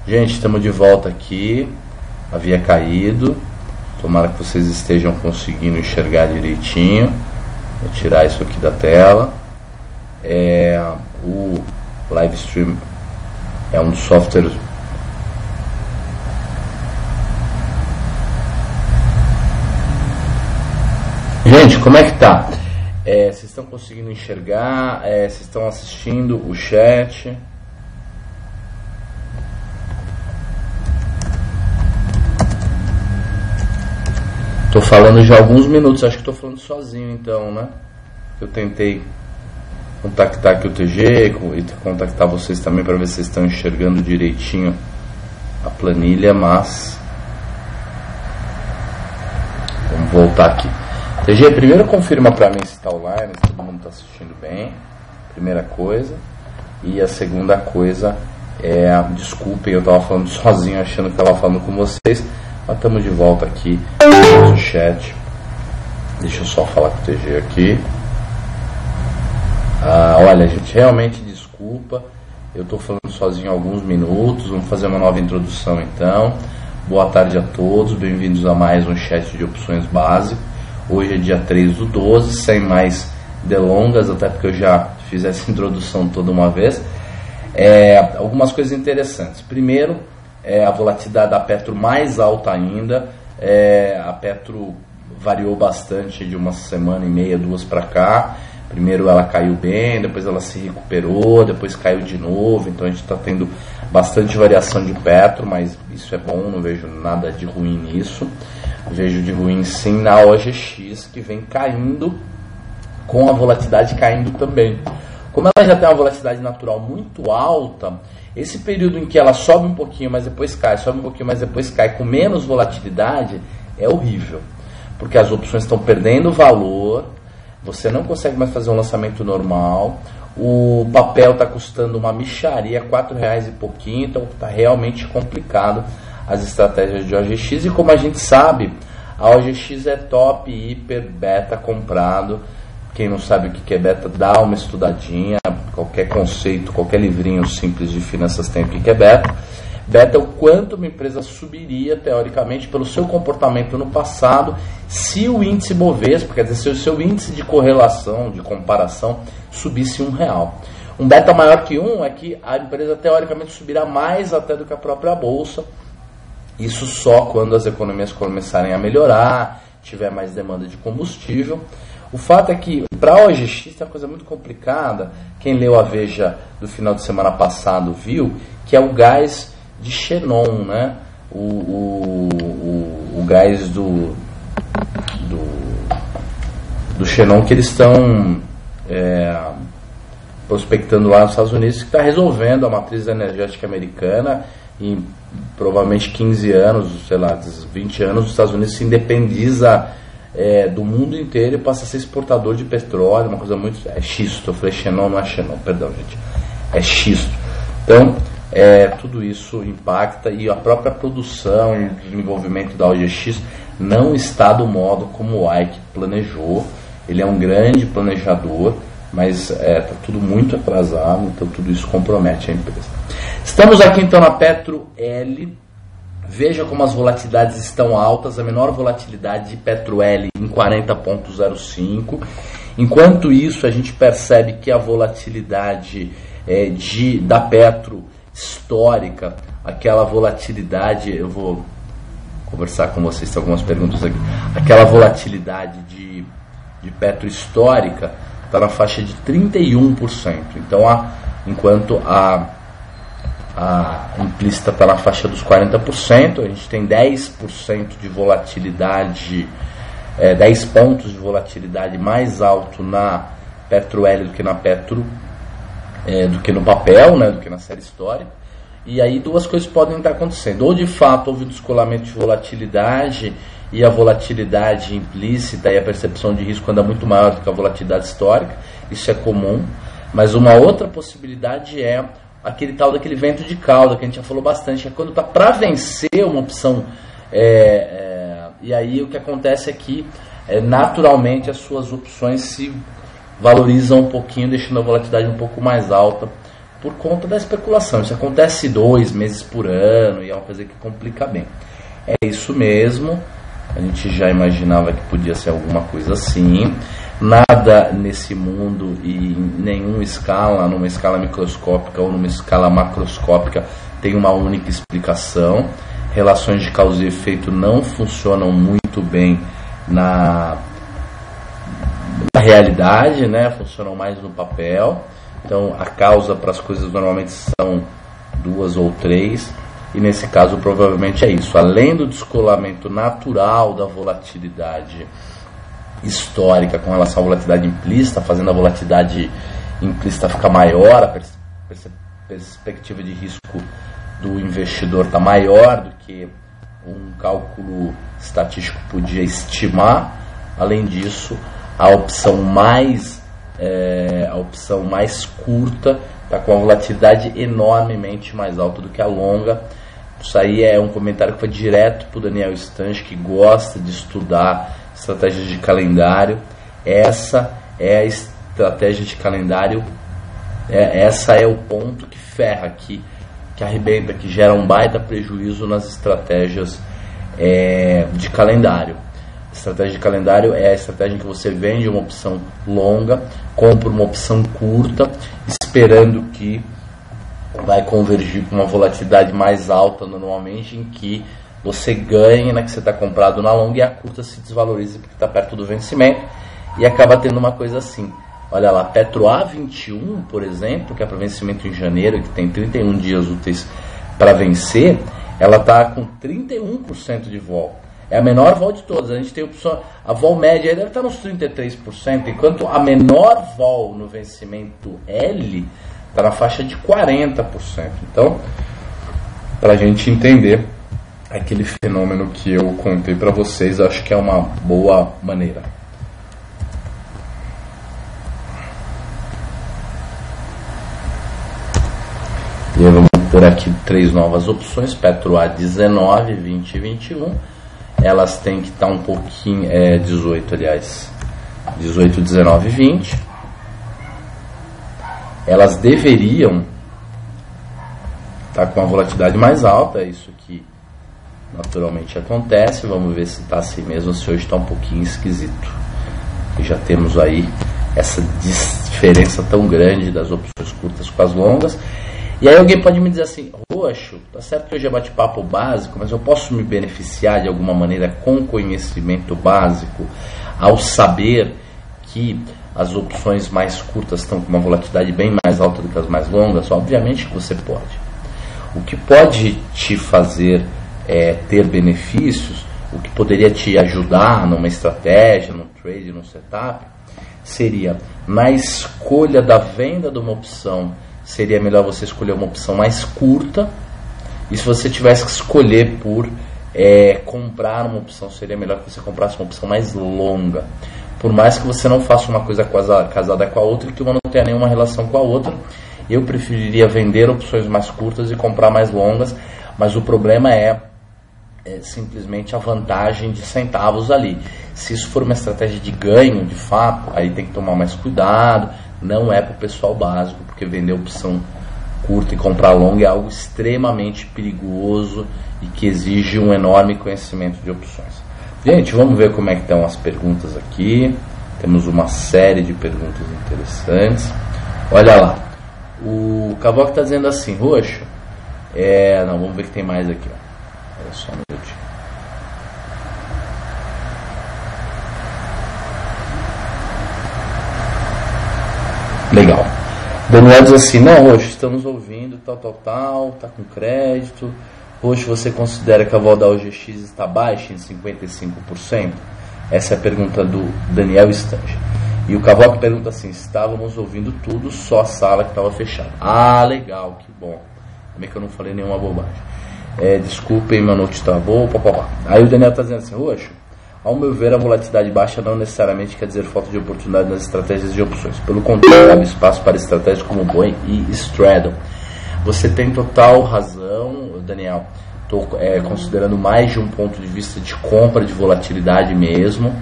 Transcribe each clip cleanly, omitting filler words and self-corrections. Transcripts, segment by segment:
Gente, estamos de volta aqui. Havia caído. Tomara que vocês estejam conseguindo enxergar direitinho. Vou tirar isso aqui da tela. O Livestream é um dos softwares. Gente, como é que tá? Vocês estão conseguindo enxergar? Vocês estão assistindo o chat? Tô falando já há alguns minutos, acho que tô falando sozinho então, né? Eu tentei contactar aqui o TG e contactar vocês também para ver se vocês estão enxergando direitinho a planilha, mas vamos voltar aqui. TG, primeiro confirma para mim se está online, se todo mundo está assistindo bem, primeira coisa. E a segunda coisa desculpem, eu estava falando sozinho achando que estava falando com vocês. Mas estamos de volta aqui no chat. Deixa eu só falar com o TG aqui. Olha, gente, realmente desculpa. Eu estou falando sozinho há alguns minutos. Vamos fazer uma nova introdução então. Boa tarde a todos. Bem-vindos a mais um chat de opções básico. Hoje é dia 3/12, sem mais delongas, até porque eu já fiz essa introdução toda uma vez. Algumas coisas interessantes. Primeiro, a volatilidade da Petro mais alta ainda. A Petro variou bastante de uma semana e meia, duas para cá. Primeiro ela caiu bem, depois ela se recuperou, depois caiu de novo. Então a gente está tendo bastante variação de Petro, mas isso é bom, não vejo nada de ruim nisso. Vejo de ruim sim na OGX, que vem caindo, com a volatilidade caindo também. Como ela já tem uma volatilidade natural muito alta, esse período em que ela sobe um pouquinho, mas depois cai, sobe um pouquinho, mas depois cai, com menos volatilidade, é horrível. Porque as opções estão perdendo valor, você não consegue mais fazer um lançamento normal, o papel está custando uma mixaria, R$4 e pouquinho, então está realmente complicado as estratégias de OGX. E como a gente sabe, a OGX é top, hiper, beta comprado. Quem não sabe o que é beta, dá uma estudadinha. Qualquer conceito, qualquer livrinho simples de finanças tem o que é beta. Beta é o quanto uma empresa subiria, teoricamente, pelo seu comportamento no passado, se o índice Bovespa, quer dizer, se o seu índice de correlação, de comparação, subisse R$1. Um beta maior que 1 é que a empresa, teoricamente, subirá mais até do que a própria bolsa. Isso só quando as economias começarem a melhorar, tiver mais demanda de combustível. O fato é que para a OGX tem uma coisa muito complicada. Quem leu a Veja do final de semana passado viu que é o gás de Xenon, né? O gás do Xenon que eles estão prospectando lá nos Estados Unidos, que está resolvendo a matriz energética americana. Em provavelmente 15 anos, sei lá, 20 anos, os Estados Unidos se independiza do mundo inteiro e passa a ser exportador de petróleo, uma coisa muito... É xisto, eu falei Xenon, não é Xenon, perdão, gente. É xisto. Então, tudo isso impacta e a própria produção e o desenvolvimento da OGX não está do modo como o Ike planejou. Ele é um grande planejador, mas está tudo muito atrasado, então tudo isso compromete a empresa. Estamos aqui então na Petro L. Veja como as volatilidades estão altas, a menor volatilidade de Petro L em 40,05. Enquanto isso, a gente percebe que a volatilidade da Petro histórica, aquela volatilidade, eu vou conversar com vocês, tem algumas perguntas aqui, aquela volatilidade de Petro histórica está na faixa de 31%. Então, enquanto a implícita está na faixa dos 40%, a gente tem 10% de volatilidade, 10 pontos de volatilidade mais alto na Petro L do que na Petro, do que no papel, né, do que na série histórica. E aí duas coisas podem estar acontecendo. Ou de fato houve um descolamento de volatilidade e a volatilidade implícita e a percepção de risco anda muito maior do que a volatilidade histórica. Isso é comum. Mas uma outra possibilidade é aquele tal daquele vento de cauda que a gente já falou bastante, é quando está para vencer uma opção, e aí o que acontece é que naturalmente as suas opções se valorizam um pouquinho, deixando a volatilidade um pouco mais alta, por conta da especulação. Isso acontece 2 meses por ano e é uma coisa que complica bem. É isso mesmo, a gente já imaginava que podia ser alguma coisa assim. Nada nesse mundo e em nenhuma escala, numa escala microscópica ou numa escala macroscópica, tem uma única explicação. Relações de causa e efeito não funcionam muito bem na realidade, né? Funcionam mais no papel. Então a causa para as coisas normalmente são 2 ou 3, e nesse caso provavelmente é isso. Além do descolamento natural da volatilidade histórica com relação à volatilidade implícita, fazendo a volatilidade implícita ficar maior, a perspectiva de risco do investidor está maior do que um cálculo estatístico podia estimar. Além disso, a opção mais curta está com uma volatilidade enormemente mais alta do que a longa. Isso aí é um comentário que foi direto para o Daniel Stange, que gosta de estudar estratégias de calendário. Essa é a estratégia de calendário, essa é o ponto que ferra, que arrebenta, que gera um baita prejuízo nas estratégias de calendário. A estratégia de calendário é a estratégia em que você vende uma opção longa, compra uma opção curta, esperando que vai convergir com uma volatilidade mais alta normalmente, em que você ganhe na que você está comprado na longa e a curta se desvalorize porque está perto do vencimento, e acaba tendo uma coisa assim. Olha lá, Petro A21, por exemplo, que é para vencimento em janeiro, que tem 31 dias úteis para vencer, ela está com 31% de vol. É a menor vol de todas. A gente tem opção, a vol média aí deve estar nos 33%, enquanto a menor vol no vencimento L está na faixa de 40%. Então, para a gente entender aquele fenômeno que eu contei para vocês, acho que é uma boa maneira. E vamos por aqui 3 novas opções, Petro A19, 20 e 21. Elas têm que estar um pouquinho, 18 aliás, 18, 19 e 20. Elas deveriam estar com uma volatilidade mais alta, é isso que naturalmente acontece. Vamos ver se está assim mesmo, se hoje está um pouquinho esquisito. E já temos aí essa diferença tão grande das opções curtas com as longas. E aí alguém pode me dizer assim, Roxo, tá certo que hoje é bate-papo básico, mas eu posso me beneficiar de alguma maneira com conhecimento básico ao saber que as opções mais curtas estão com uma volatilidade bem mais alta do que as mais longas? Obviamente que você pode. O que pode te fazer ter benefícios, o que poderia te ajudar numa estratégia, num trade, num setup, seria na escolha da venda de uma opção. Seria melhor você escolher uma opção mais curta, e se você tivesse que escolher por comprar uma opção, seria melhor que você comprasse uma opção mais longa. Por mais que você não faça uma coisa casada com a outra e que uma não tenha nenhuma relação com a outra, eu preferiria vender opções mais curtas e comprar mais longas, mas o problema é simplesmente a vantagem de centavos ali. Se isso for uma estratégia de ganho, de fato, aí tem que tomar mais cuidado. Não é para o pessoal básico, porque vender opção curta e comprar longa é algo extremamente perigoso e que exige um enorme conhecimento de opções. Gente, vamos ver como é que estão as perguntas aqui. Temos uma série de perguntas interessantes. Olha lá, o Cavoc está dizendo assim, Roxo, não, vamos ver que tem mais aqui, ó. Olha só um minutinho. Legal. Daniel diz assim, não, Roxo, estamos ouvindo, tal, tá com crédito. Roxo, você considera que a vol da OGX está baixa em 55%? Essa é a pergunta do Daniel Stange. E o Cavoc pergunta assim, estávamos ouvindo tudo, só a sala que estava fechada. Ah, legal, que bom. Também que eu não falei nenhuma bobagem. Desculpem, meu note travou, papapá. Aí o Daniel está dizendo assim, Roxo, ao meu ver, a volatilidade baixa não necessariamente quer dizer falta de oportunidade nas estratégias de opções. Pelo contrário, abre espaço para estratégias como Boeing e Straddle. Você tem total razão, Daniel. Estou considerando mais de um ponto de vista de compra de volatilidade mesmo.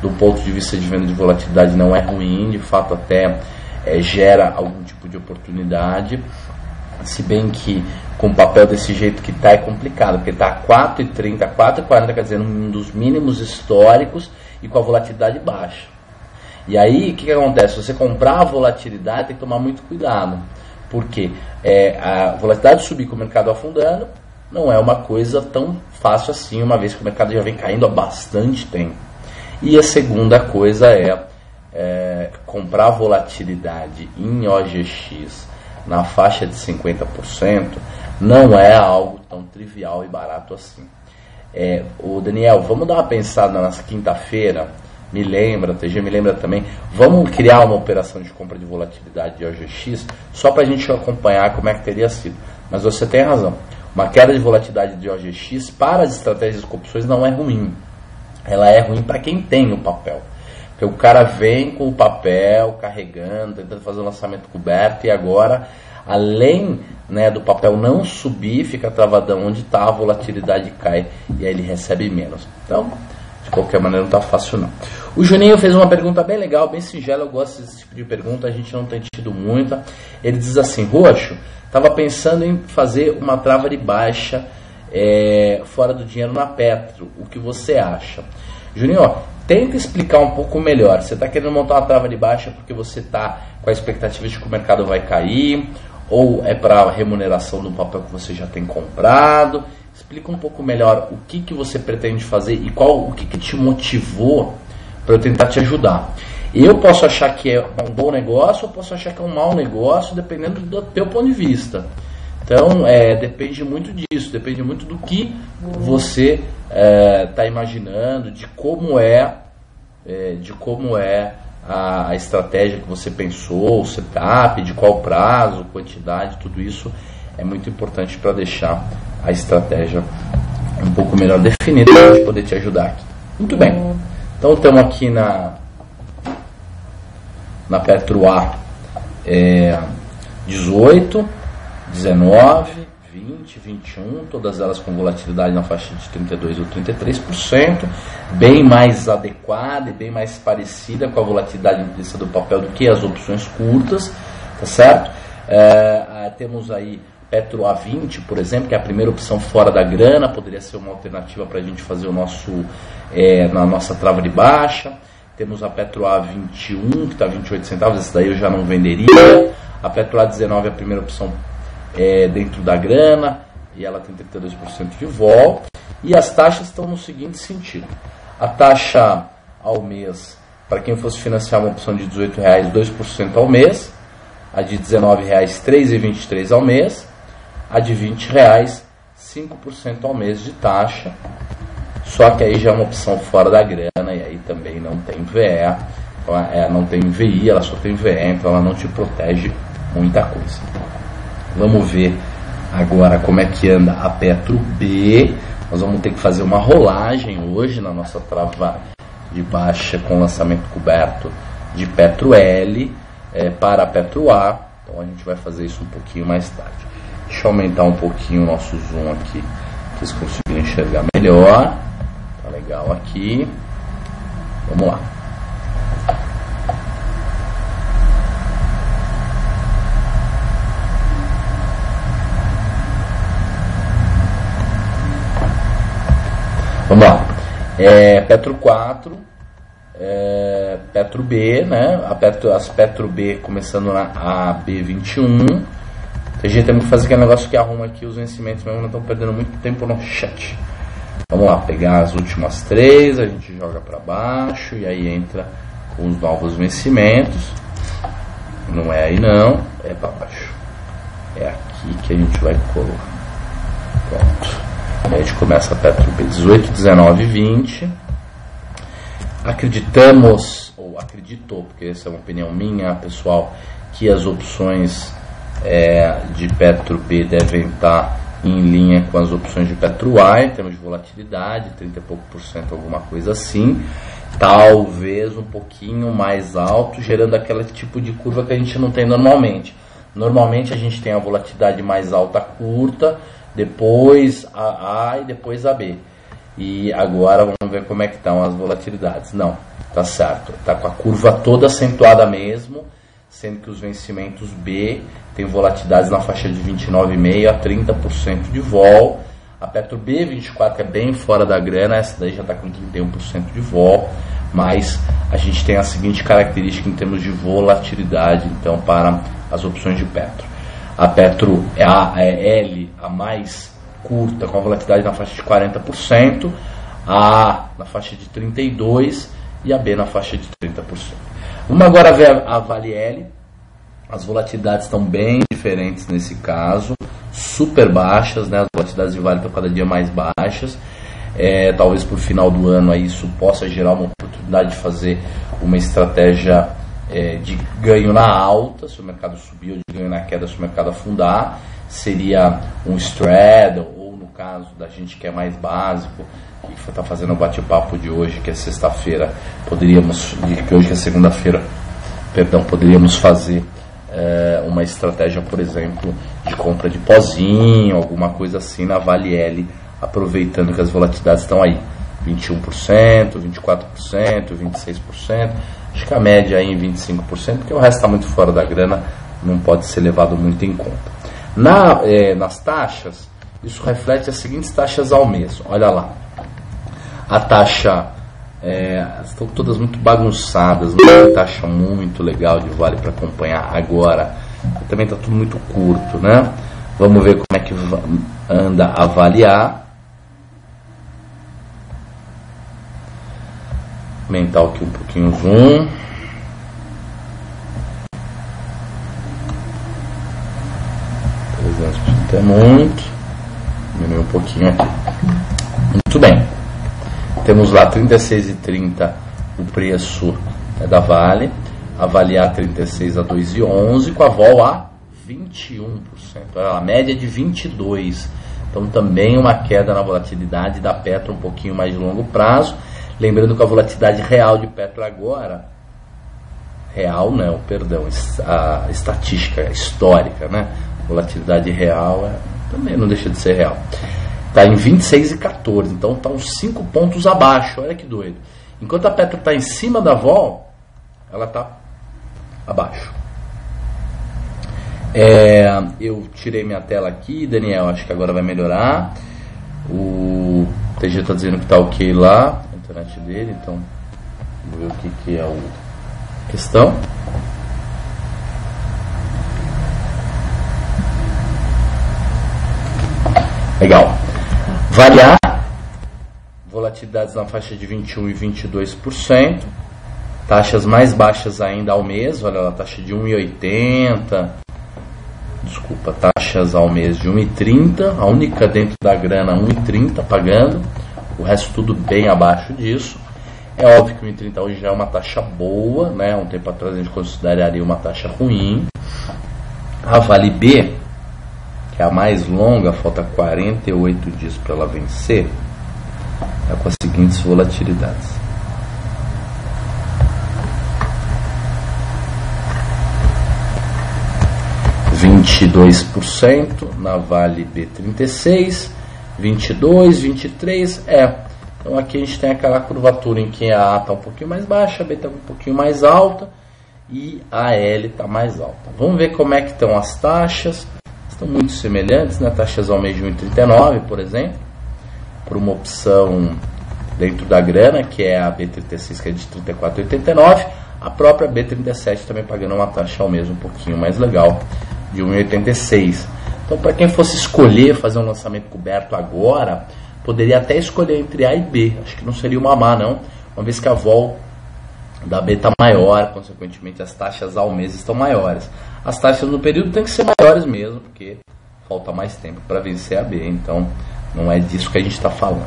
Do ponto de vista de venda de volatilidade não é ruim, de fato até gera algum tipo de oportunidade, se bem que com o papel desse jeito que está é complicado, porque está a 4,30, 4,40, quer dizer, um dos mínimos históricos e com a volatilidade baixa. E aí, o que acontece? Se você comprar a volatilidade, tem que tomar muito cuidado, porque a volatilidade subir com o mercado afundando não é uma coisa tão fácil assim, uma vez que o mercado já vem caindo há bastante tempo. E a segunda coisa comprar volatilidade em OGX na faixa de 50% não é algo tão trivial e barato assim. O Daniel, vamos dar uma pensada na quinta-feira, me lembra, TG me lembra também, vamos criar uma operação de compra de volatilidade de OGX, só para a gente acompanhar como é que teria sido. Mas você tem razão, uma queda de volatilidade de OGX para as estratégias com opções não é ruim. Ela é ruim para quem tem o papel. Porque o cara vem com o papel carregando, tentando fazer um lançamento coberto e agora, além, né, do papel não subir, fica travadão onde está, a volatilidade cai e aí ele recebe menos. Então, de qualquer maneira, não está fácil não. O Juninho fez uma pergunta bem legal, bem singela, eu gosto desse tipo de pergunta, a gente não tem tido muita. Ele diz assim: Roxo, estava pensando em fazer uma trava de baixa fora do dinheiro na Petro, o que você acha? Juninho, tenta explicar um pouco melhor. Você está querendo montar uma trava de baixa porque você está com a expectativa de que o mercado vai cair, ou é para a remuneração do papel que você já tem comprado? Explica um pouco melhor o que você pretende fazer e o que te motivou para eu tentar te ajudar. Eu posso achar que é um bom negócio, ou posso achar que é um mau negócio, dependendo do teu ponto de vista. Então, depende muito disso, depende muito do que você está imaginando, de como é a estratégia que você pensou, o setup, de qual prazo, quantidade, tudo isso é muito importante para deixar a estratégia um pouco melhor definida para a gente poder te ajudar aqui. Muito bem, então estamos aqui na Petro A 18, 19, 20, 21, todas elas com volatilidade na faixa de 32% ou 33%, bem mais adequada e bem mais parecida com a volatilidade implícita do papel do que as opções curtas, tá certo? Temos aí Petro A20, por exemplo, que é a primeira opção fora da grana, poderia ser uma alternativa para a gente fazer na nossa trava de baixa. Temos a Petro A21, que está 28 centavos, essa daí eu já não venderia. A Petro A19 é a primeira opção dentro da grana, e ela tem 32% de vol. E as taxas estão no seguinte sentido: a taxa ao mês, para quem fosse financiar uma opção de R$18, 2% ao mês; a de R$19, 3,23% ao mês; a de R$20, 5% ao mês de taxa. Só que aí já é uma opção fora da grana, e aí também não tem VE, não tem VI, ela só tem VE, então ela não te protege muita coisa. Vamos ver agora como é que anda a Petro B. Nós vamos ter que fazer uma rolagem hoje na nossa trava de baixa com lançamento coberto de Petro L para a Petro A. Então a gente vai fazer isso um pouquinho mais tarde. Deixa eu aumentar um pouquinho o nosso zoom aqui, para vocês conseguirem enxergar melhor. Tá legal aqui. Vamos lá. Vamos lá. Petro 4, Petro B, né? As Petro B começando na AB21. Temos que fazer aquele negócio que arruma aqui os vencimentos, mesmo não estão perdendo muito tempo no chat. Vamos lá, pegar as últimas 3, a gente joga para baixo e aí entra com os novos vencimentos. Não é aí não, é para baixo. É aqui que a gente vai colocar. Pronto. Aí a gente começa a Petro B 18, 19 e 20. Acreditamos, ou acreditou, porque essa é uma opinião minha, pessoal, que as opções de Petro B devem estar em linha com as opções de Petro A, em termos de volatilidade, 30 e pouco %, alguma coisa assim. Talvez um pouquinho mais alto, gerando aquele tipo de curva que a gente não tem normalmente. Normalmente a gente tem a volatilidade mais alta curta, depois a A e depois a B. E agora vamos ver como é que estão as volatilidades. Não, tá certo, tá com a curva toda acentuada mesmo, sendo que os vencimentos B têm volatilidades na faixa de 29,5% a 30% de vol. A Petro B24, que é bem fora da grana, essa daí já está com 31% de vol, mas a gente tem a seguinte característica em termos de volatilidade, então, para as opções de Petro. A Petro é a L, a mais curta, com a volatilidade na faixa de 40%, a A na faixa de 32% e a B na faixa de 30%. Vamos agora ver a Vale L. As volatilidades estão bem diferentes nesse caso, super baixas, né? As volatilidades de Vale estão cada dia mais baixas. Talvez por final do ano aí isso possa gerar uma oportunidade de fazer uma estratégia de ganho na alta, se o mercado subir, ou de ganho na queda se o mercado afundar. Seria um straddle, ou no caso da gente que é mais básico, que está fazendo o bate-papo de hoje, que é sexta-feira, que hoje é segunda-feira, poderíamos fazer uma estratégia, por exemplo, de compra de pozinho, alguma coisa assim na Vale L, aproveitando que as volatilidades estão aí, 21%, 24%, 26%, acho que a média aí em 25%, porque o resto está muito fora da grana, não pode ser levado muito em conta. Nas taxas, isso reflete as seguintes taxas ao mês, olha lá, a taxa, estão todas muito bagunçadas, não tem taxa muito legal de Vale para acompanhar agora, também está tudo muito curto, né? Vamos ver como é que anda a Vale A. Aumentar aqui um pouquinho o zoom. É muito. Diminuir um pouquinho aqui. Muito bem. Temos lá 36,30 o preço da Vale. A Vale A 36 a 2,11, com a vol a 21%. A média de 22%. Então também uma queda na volatilidade da Petro um pouquinho mais de longo prazo. Lembrando que a volatilidade real de Petro agora, real não, perdão, a estatística histórica, né? Volatilidade real também não deixa de ser real. Está em 26,14, então está uns 5 pontos abaixo, olha que doido. Enquanto a Petro está em cima da vol, ela está abaixo. Eu tirei minha tela aqui, Daniel, acho que agora vai melhorar. O TG está dizendo que está ok lá, a internet dele, então vamos ver o que é a questão. Legal. Vale A, volatilidades na faixa de 21% e 22%, taxas mais baixas ainda ao mês, olha lá, taxa de 1,80, desculpa, taxas ao mês de 1,30, a única dentro da grana 1,30 pagando, o resto tudo bem abaixo disso. É óbvio que 1,30 hoje já é uma taxa boa, né? Um tempo atrás a gente consideraria uma taxa ruim. A Vale B, que é a mais longa, falta 48 dias para ela vencer, é com as seguintes volatilidades. %, na Vale B36, 22, 23, Então aqui a gente tem aquela curvatura em que a A está um pouquinho mais baixa, a B está um pouquinho mais alta e a L está mais alta. Vamos ver como é que estão as taxas. Estão muito semelhantes, né? Taxas ao mês de 1,39, por exemplo, por uma opção dentro da grana, que é a B36, que é de 34,89, a própria B37 também pagando uma taxa ao mês um pouquinho mais legal, de 1,86. Então, para quem fosse escolher fazer um lançamento coberto agora, poderia até escolher entre A e B, acho que não seria uma má não, uma vez que a vol da B está maior, consequentemente as taxas ao mês estão maiores. As taxas no período têm que ser maiores mesmo, porque falta mais tempo para vencer a B, então não é disso que a gente está falando.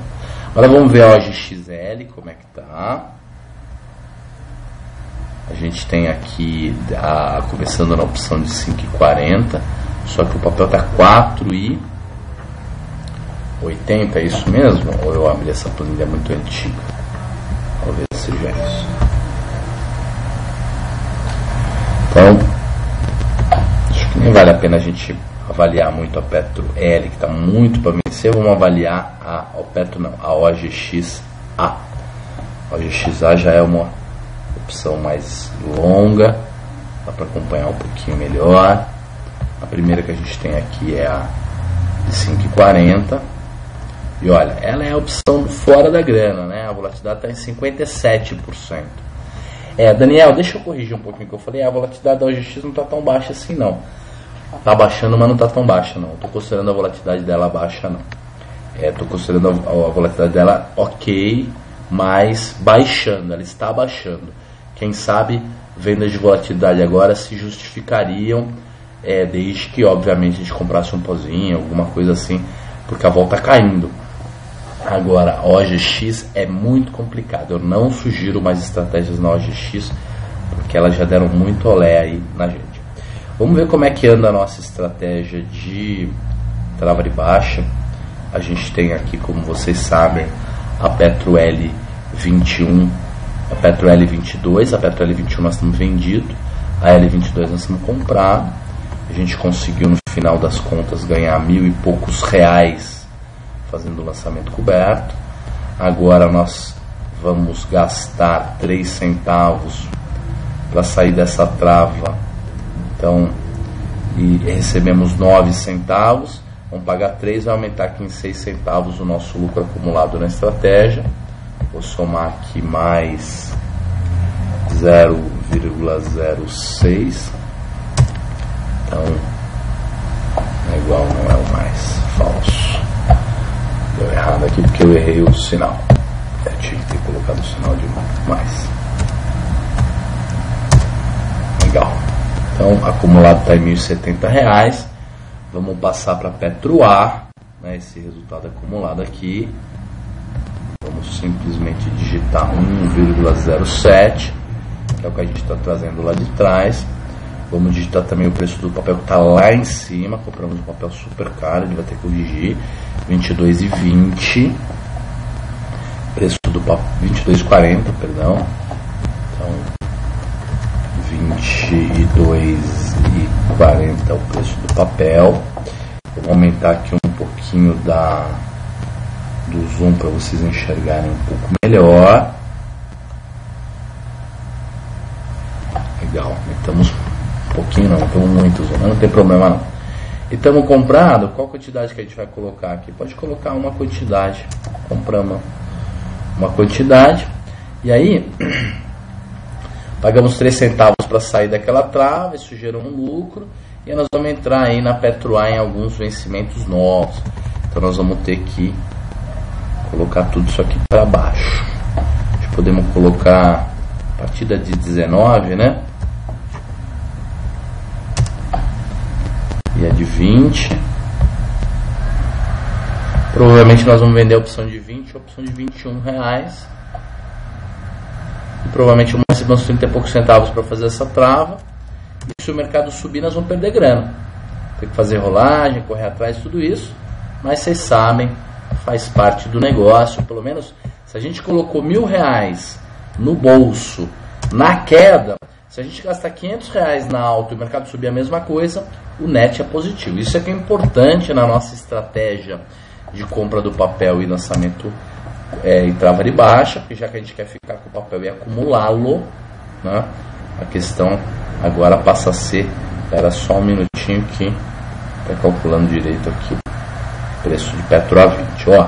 Agora vamos ver a OGXL, como é que está. A gente tem aqui, começando na opção de 5,40, só que o papel está 4,80, é isso mesmo? Ou eu abri essa planilha muito antiga? Talvez seja isso. Então, acho que nem vale a pena a gente avaliar muito a Petro L, que está muito para vencer. Vamos avaliar a Petro não, a OGXA. A OGXA já é uma opção mais longa, dá para acompanhar um pouquinho melhor. A primeira que a gente tem aqui é a de 5,40. E olha, ela é a opção fora da grana, né? A volatilidade está em 57%. Daniel, deixa eu corrigir um pouquinho o que eu falei. A volatilidade da OGX não está tão baixa assim, não. Está baixando, mas não está tão baixa, não. Estou considerando a volatilidade dela baixa, não. Estou considerando a volatilidade dela ok, mas baixando. Ela está baixando. Quem sabe vendas de volatilidade agora se justificariam, desde que, obviamente, a gente comprasse um pozinho, alguma coisa assim, porque a vol está caindo. Agora, a OGX é muito complicado. Eu não sugiro mais estratégias na OGX, porque elas já deram muito olé aí na gente. Vamos ver como é que anda a nossa estratégia de trava de baixa. A gente tem aqui, como vocês sabem, a Petro L21, a Petro L22. A Petro L21 nós estamos vendido, a L22 nós estamos comprado. A gente conseguiu, no final das contas, ganhar R$1.000 e poucos fazendo o lançamento coberto. Agora nós vamos gastar 3 centavos para sair dessa trava. Então, e recebemos 9 centavos. Vamos pagar 3, vai aumentar aqui em 6 centavos o nosso lucro acumulado na estratégia. Vou somar aqui mais 0,06. Então, é igual, não é o mais, falso. Deu errado aqui porque eu errei o sinal. Tinha que ter colocado o sinal de mais. Legal. Então, acumulado está em R$1.070. Vamos passar para Petro A, né, esse resultado acumulado aqui. Vamos simplesmente digitar 1,07, que é o que a gente está trazendo lá de trás. Vamos digitar também o preço do papel que está lá em cima. Compramos um papel super caro, ele vai ter que corrigir. 22,20. Preço do papel 22,40, perdão. Então 22,40 é o preço do papel. Vou aumentar aqui um pouquinho do zoom para vocês enxergarem um pouco melhor. Legal, estamos um pouquinho, não estamos muito zoom, não tem problema não. E estamos comprando, qual quantidade que a gente vai colocar aqui? Pode colocar uma quantidade. Compramos uma quantidade. E aí, pagamos 3 centavos para sair daquela trava, isso gerou um lucro. E nós vamos entrar aí na Petro A em alguns vencimentos novos. Então nós vamos ter que colocar tudo isso aqui para baixo. Podemos colocar a partida de 19, né? E a de 20. Provavelmente nós vamos vender a opção de 20 e a opção de R$21. E provavelmente vamos receber uns 30 e poucos centavos para fazer essa trava. E se o mercado subir, nós vamos perder grana. Tem que fazer rolagem, correr atrás, tudo isso. Mas vocês sabem, faz parte do negócio. Pelo menos, se a gente colocou R$1.000 no bolso, na queda, se a gente gastar R$500 na alta e o mercado subir a mesma coisa, o net é positivo. Isso é que é importante na nossa estratégia de compra do papel e lançamento e trava de baixa, porque já que a gente quer ficar com o papel e acumulá-lo, né, a questão agora passa a ser, era só um minutinho que está calculando direito aqui o preço de Petro A20. Ó,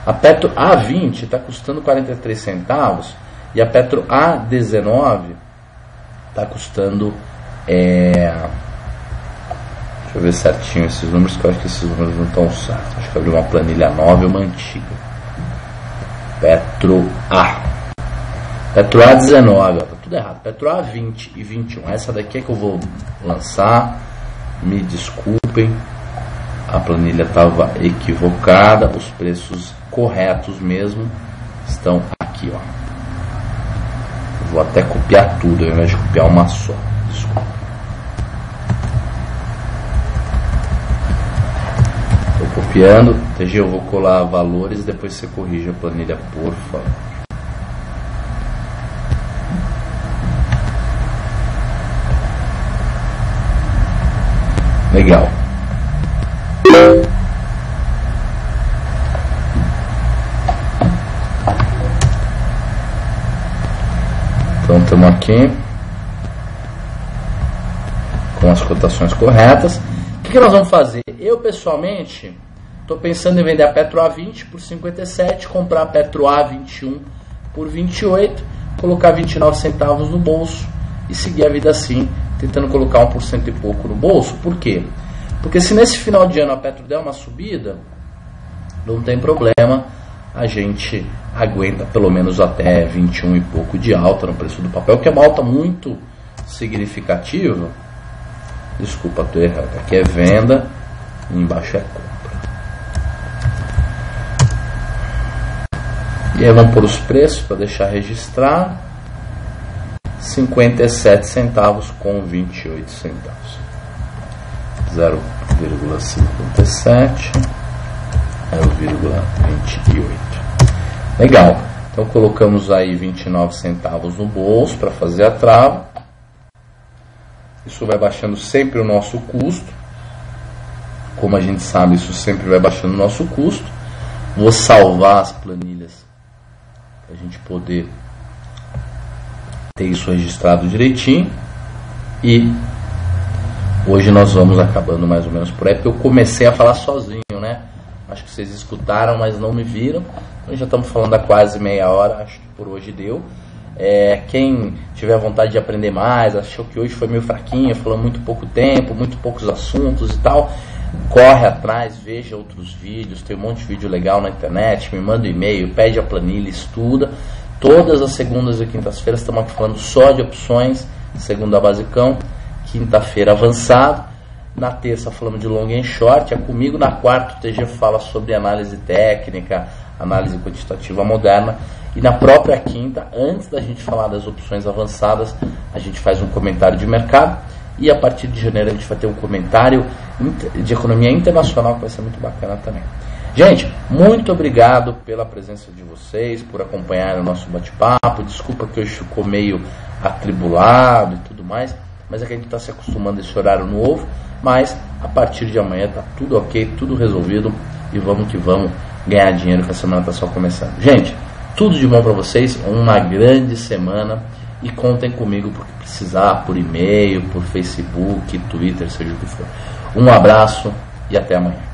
a Petro A20 está custando 43 centavos e a Petro A19 está custando, deixa eu ver certinho esses números, que eu acho que esses números não estão certos. Acho que eu abri uma planilha nova e uma antiga. Petro A. Petro A19, ó, tá tudo errado. Petro A20 e 21. Essa daqui é que eu vou lançar. Me desculpem. A planilha estava equivocada. Os preços corretos mesmo estão aqui, ó. Vou até copiar tudo ao invés de copiar uma só. Desculpa. Estou copiando. TG, eu vou colar valores e depois você corrige a planilha, por favor. Legal. Então estamos aqui. nas cotações corretas. O que nós vamos fazer? Eu, pessoalmente, estou pensando em vender a Petro A20 por 57, comprar a Petro A21 por 28, colocar 29 centavos no bolso e seguir a vida assim, tentando colocar 1% e pouco no bolso. Por quê? Porque se nesse final de ano a Petro der uma subida, não tem problema, a gente aguenta pelo menos até 21 e pouco de alta no preço do papel, que é uma alta muito significativa. Desculpa, estou errado. Aqui é venda e embaixo é compra. E aí vamos pôr os preços para deixar registrado. 57 centavos com 28 centavos. 0,57, 0,28. Legal. Então colocamos aí 29 centavos no bolso para fazer a trava. Isso vai baixando sempre o nosso custo. Como a gente sabe, isso sempre vai baixando o nosso custo. Vou salvar as planilhas para a gente poder ter isso registrado direitinho. E hoje nós vamos acabando mais ou menos por aí, porque eu comecei a falar sozinho, né? Acho que vocês escutaram, mas não me viram. Então já estamos falando há quase meia hora, acho que por hoje deu. Quem tiver vontade de aprender mais, achou que hoje foi meio fraquinho, falou muito pouco tempo, muito poucos assuntos e tal, corre atrás, veja outros vídeos, tem um monte de vídeo legal na internet, me manda um e-mail, pede a planilha, estuda. Todas as segundas e quintas-feiras estamos aqui falando só de opções, segunda basicão, quinta-feira avançado, na terça falamos de long and short, é comigo, na quarta o TG fala sobre análise técnica, análise quantitativa moderna, e na própria quinta, antes da gente falar das opções avançadas, a gente faz um comentário de mercado, e a partir de janeiro a gente vai ter um comentário de economia internacional que vai ser muito bacana também. Gente, muito obrigado pela presença de vocês, por acompanhar o nosso bate-papo. Desculpa que hoje ficou meio atribulado e tudo mais, mas é que a gente está se acostumando a esse horário novo, mas a partir de amanhã está tudo ok, tudo resolvido, e vamos que vamos ganhar dinheiro, que a semana está só começando. Gente, tudo de bom para vocês, uma grande semana, e contem comigo porque precisar, por e-mail, por Facebook, Twitter, seja o que for. Um abraço e até amanhã.